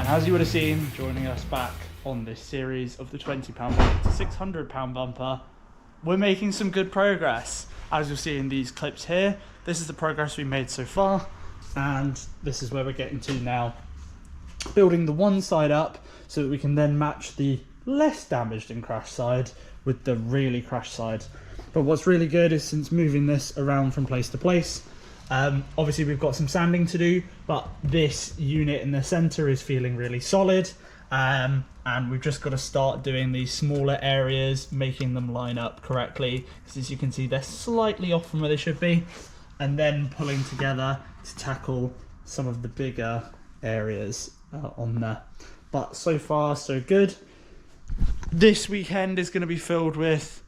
And as you would have seen, joining us back on this series of the £20 bumper to £600 bumper, we're making some good progress. As you'll see in these clips here, this is the progress we made so far, and this is where we're getting to now. Building the one side up so that we can then match the less damaged and crashed side with the really crashed side. But what's really good is, since moving this around from place to place, obviously we've got some sanding to do, but this unit in the center is feeling really solid, and we've just got to start doing these smaller areas, making them line up correctly, because as you can see they're slightly off from where they should be, and then pulling together to tackle some of the bigger areas on there. But so far so good. This weekend is going to be filled with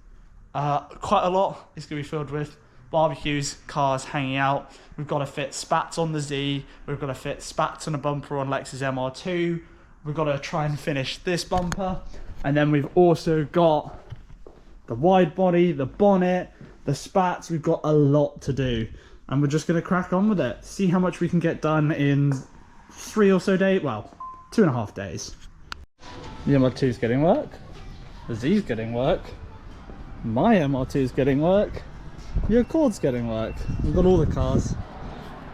quite a lot. It's going to be filled with barbecues, cars hanging out. We've got to fit spats on the Z, we've got to fit spats on a bumper on Lexus MR2, we've got to try and finish this bumper, and then we've also got the wide body, the bonnet, the spats. We've got a lot to do, and we're just going to crack on with it, see how much we can get done in 3 or so days, well, 2.5 days. The MR2 is getting work, the Z is getting work, my MR2 is getting work, your Accord's getting work. We've got all the cars,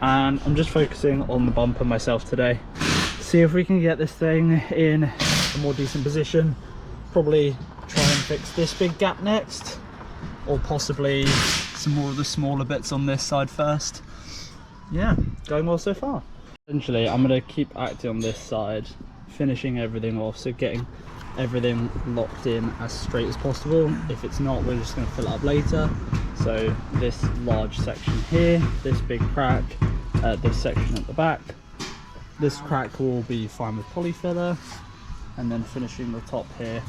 and I'm just focusing on the bumper myself today. See if we can get this thing in a more decent position. Probably try and fix this big gap next, or possibly some more of the smaller bits on this side first. Yeah, going well so far. Essentially, I'm going to keep acting on this side, finishing everything off, so getting everything locked in as straight as possible. If it's not, we're just going to fill it up later. So this large section here, this big crack, this section at the back, this crack will be fine with poly filler, and then finishing the top here.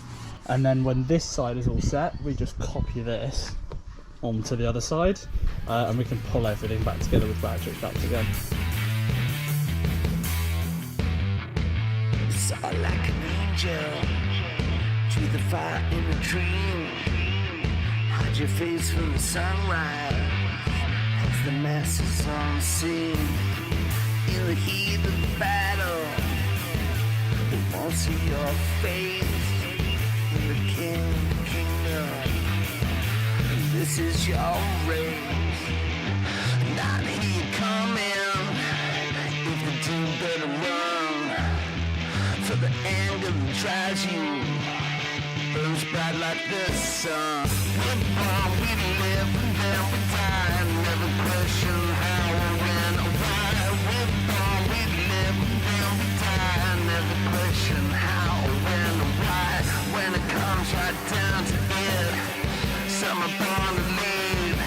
And then when this side is all set, we just copy this onto the other side, and we can pull everything back together with ratchet straps again. Saw like an angel, through the fire in a dream. Hide your face from the sunrise as the masses on the scene. In the heat of the battle, they won't see your face. In the kingdom, this is your race. Not hear you coming. If the team better run, for the anger that drives you burns bright like the sun. We're born, we live, and then we die. Never question how or when or why. We're born, we live, and then we die. Never question how or when or why. When it comes right down to it, some are born to live.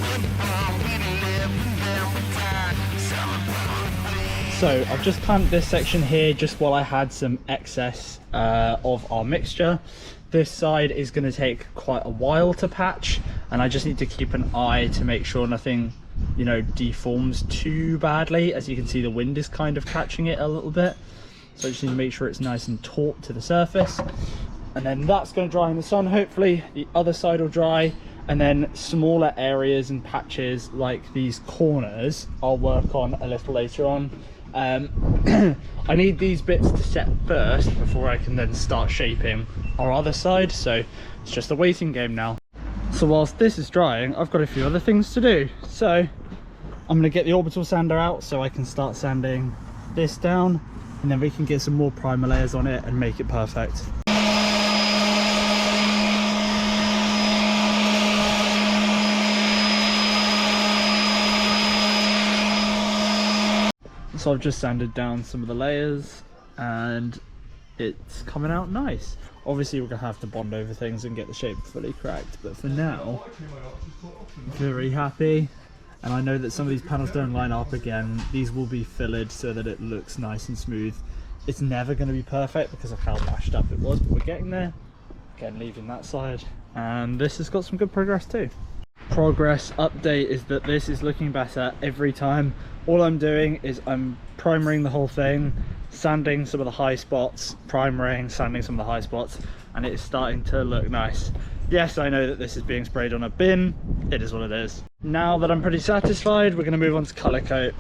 We're born, we live, and then we die. Some are born to live. So I've just clamped this section here just while I had some excess of our mixture. This side is going to take quite a while to patch, and I just need to keep an eye to make sure nothing, you know, deforms too badly. As you can see, the wind is kind of catching it a little bit, so I just need to make sure it's nice and taut to the surface. And then that's going to dry in the sun. Hopefully the other side will dry, and then smaller areas and patches like these corners I'll work on a little later on. I need these bits to set first before I can then start shaping our other side, so it's just a waiting game now. So whilst this is drying, I've got a few other things to do. So I'm going to get the orbital sander out so I can start sanding this down, and then we can get some more primer layers on it and make it perfect. So I've just sanded down some of the layers and it's coming out nice. Obviously we're gonna have to bond over things and get the shape fully cracked, but for now, very happy. And I know that some of these panels don't line up again. These will be fillered so that it looks nice and smooth. It's never gonna be perfect because of how bashed up it was, but we're getting there. Again, leaving that side. And this has got some good progress too. Progress update is that this is looking better every time. All I'm doing is I'm primering the whole thing, sanding some of the high spots, primering, sanding some of the high spots, and it is starting to look nice. Yes, I know that this is being sprayed on a bin. It is what it is. Now that I'm pretty satisfied, we're going to move on to colour coat.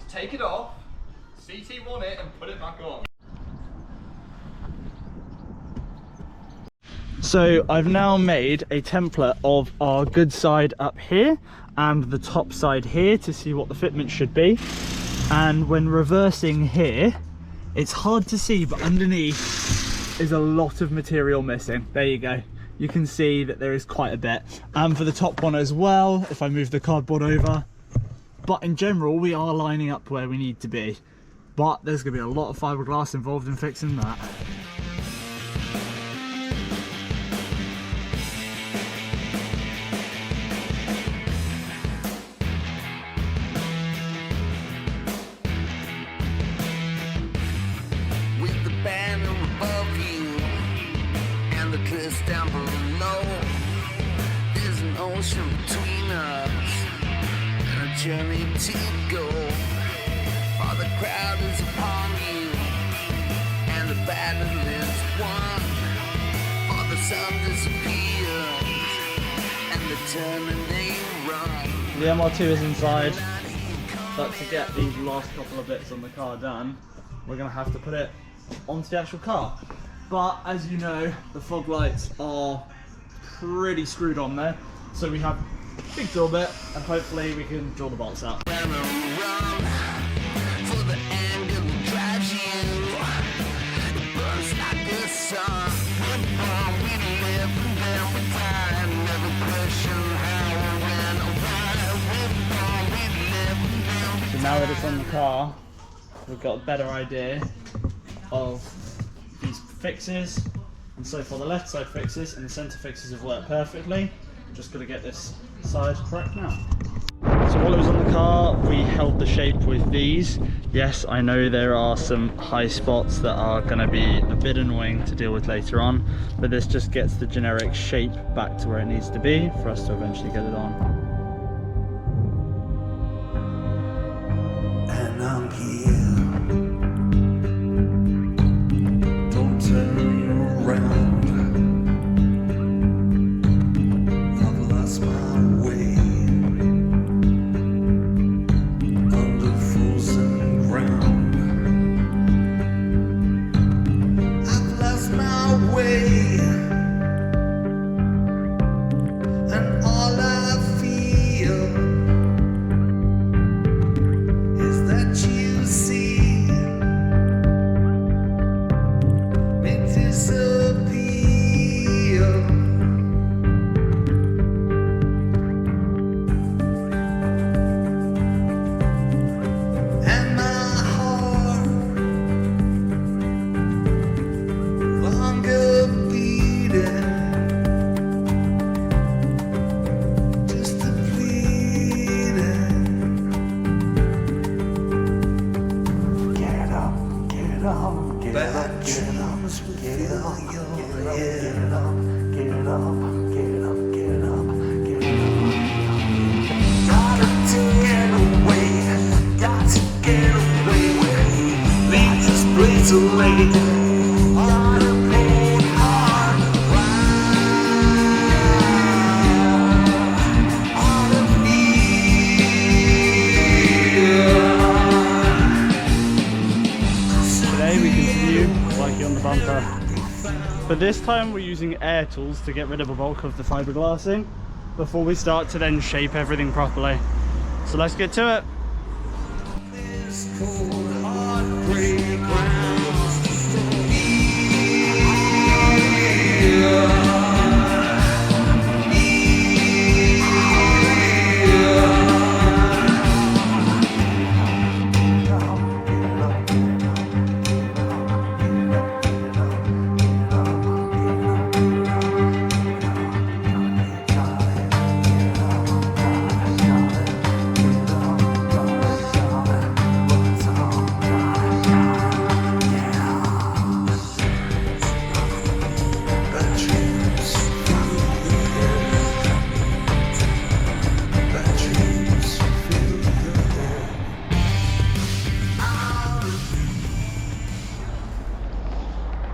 Take it off, CT won it and put it back on. So I've now made a template of our good side up here and the top side here to see what the fitment should be. And when reversing here, it's hard to see, but underneath is a lot of material missing. There you go. You can see that there is quite a bit. And for the top one as well, if I move the cardboard over. But in general, we are lining up where we need to be. But there's gonna be a lot of fiberglass involved in fixing that. With the banner above you and the cliffs down below, there's an ocean between us and a journey to go. For the crowd is upon you and the battle is won. For the sun disappears and the turn and they run. The MR2 is inside, but to get these last couple of bits on the car done, we're going to have to put it onto the actual car. But as you know, the fog lights are pretty screwed on there, so we have a big drill bit and hopefully we can drill the bolts out. Run, for the anger that drives you. It burns like the sun. We're born, we live, and then we die. Never question how or when or why. We're born, we live, and then we die. So now that it's on the car, we've got a better idea of these fixes. And so for the left side fixes and the centre fixes have worked perfectly. I'm just going to get this side correct now. So while it was on the car, we held the shape with these. Yes, I know there are some high spots that are going to be a bit annoying to deal with later on, but this just gets the generic shape back to where it needs to be for us to eventually get it on. And I'm here. Don't turn around. I've lost my way under frozen ground. I've lost my way, and all I feel is that you see me disappear. And my heart longer beating, just depleting. Get up, get up, get up, get up, get up, get up, get up, get up, get up, get up. Gotta get away, got to get away. Leave this place away. On a cold hard ride, on a field. Today we continue working on the bumper. But this time we're using air tools to get rid of a bulk of the fiberglassing before we start to then shape everything properly. So let's get to it. This cold heartbreak ground.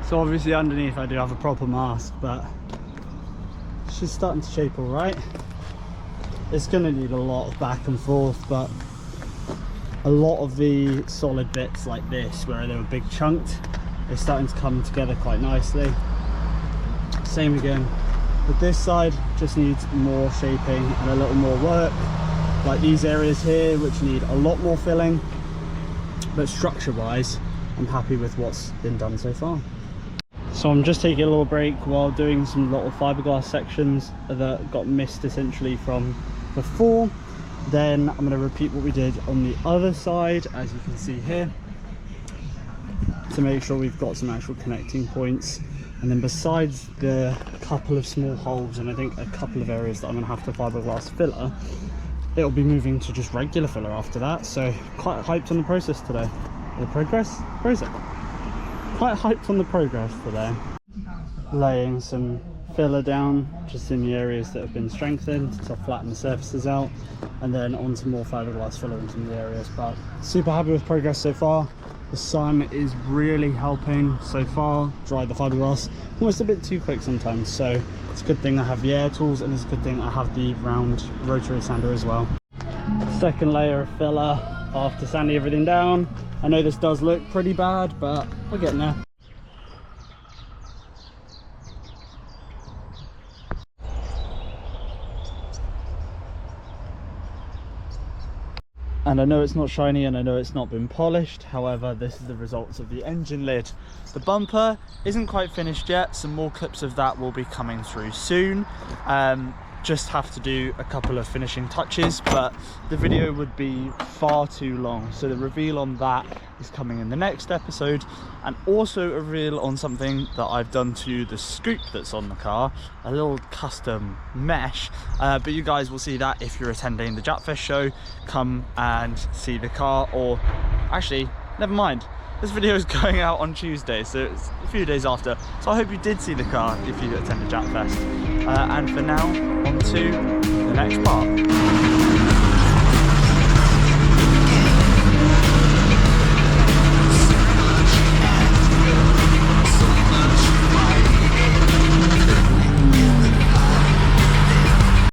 So obviously underneath I do have a proper mask, but she's starting to shape all right. It's going to need a lot of back and forth, but a lot of the solid bits like this, where they were big chunked, they're starting to come together quite nicely. Same again with this side, just needs more shaping and a little more work, like these areas here which need a lot more filling, but structure wise I'm happy with what's been done so far. So I'm just taking a little break while doing some little fiberglass sections that got missed essentially from before. Then I'm going to repeat what we did on the other side, as you can see here, to make sure we've got some actual connecting points. And then besides the couple of small holes and I think a couple of areas that I'm going to have to fiberglass filler, it'll be moving to just regular filler after that. So quite hyped on the process today. The progress? Where is it? Quite hyped on the progress today. Laying some filler down just in the areas that have been strengthened to flatten the surfaces out, and then onto more fiberglass filler in some of the areas. But super happy with progress so far. The sun is really helping so far dry the fiberglass, almost a bit too quick sometimes, so it's a good thing I have the air tools, and it's a good thing I have the round rotary sander as well. Second layer of filler after sanding everything down. I know this does look pretty bad, but we're getting there. And I know it's not shiny and I know it's not been polished, however this is the results of the engine lid. The bumper isn't quite finished yet, some more clips of that will be coming through soon. Just have to do a couple of finishing touches, but the video would be far too long, so the reveal on that is coming in the next episode, and also a reveal on something that I've done to the scoop that's on the car, a little custom mesh, but you guys will see that if you're attending the Japfest show. Come and see the car, or actually never mind, this video is going out on Tuesday, so it's a few days after, so I hope you did see the car if you attended Japfest. And for now, on to the next part.